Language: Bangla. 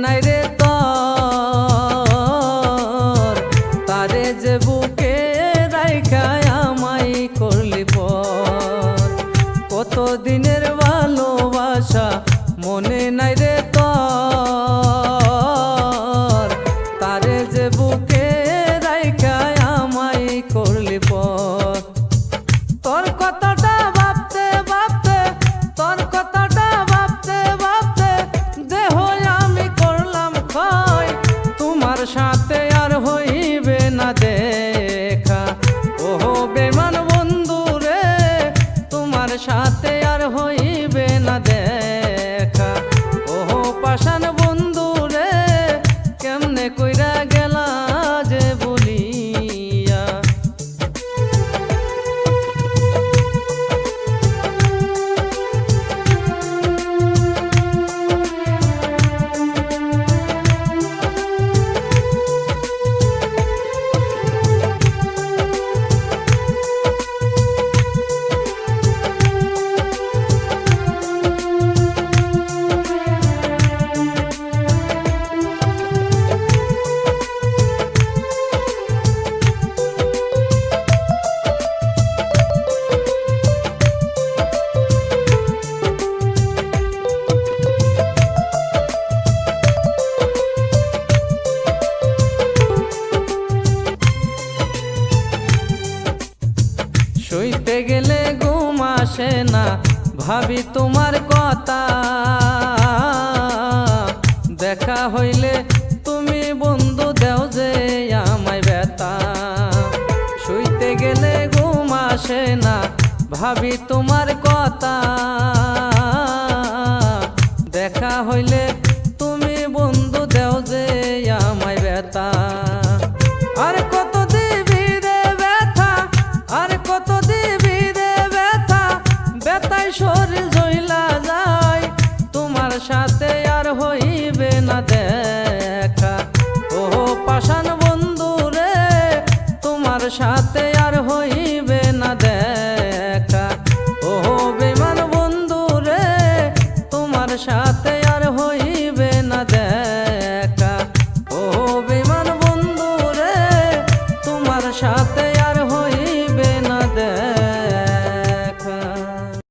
নাই রে তোর, তারে যে বুকে রাইখা আমায় করলি পর। কত দিনের ভালোবাসা মনে নাই রে তোর, তারে যে বুকে রাইখা আমায় করলি পর। তোর কথাটা ভাবতে ভাবতে, তোর কথাটা ভাবতে ভাবতে দেহ আমি করলাম ক্ষয়। তোমার সাথে আর হইবে না দেখা, ওহো বেমান বন্ধু রে, তোমার সাথে আর হইবে না দেখা। ওহো পাষাণ বন্ধু রে, কেমনে কইরা গেলা যে বলিয়া। শুইতে গেলে ঘুম আসে না, ভাবি তোমার কথা। দেখা হইলে তুমি বন্ধু দেও যে আমায় ব্যথা। শুইতে গেলে ঘুম আসে না, ভাবি তোমার কথা। দেখা হইলে তুমি বন্ধু দেও যে আমায় ব্যথা। আর কত দিবি রে ব্যথা, আর কত দিবি রে ব্যথা, ব্যথায় শরীর জ্বলা যায়। তোমার সাথে আর হইবে না দেখা, ও পাষাণ বন্ধু রে, তোমার সাথে আর হইবে না দেখা। ও বেমান বন্ধু রে, তোমার সাথে আর হইবে না দেখা। ও বেমান বন্ধু রে, তোমার সাথে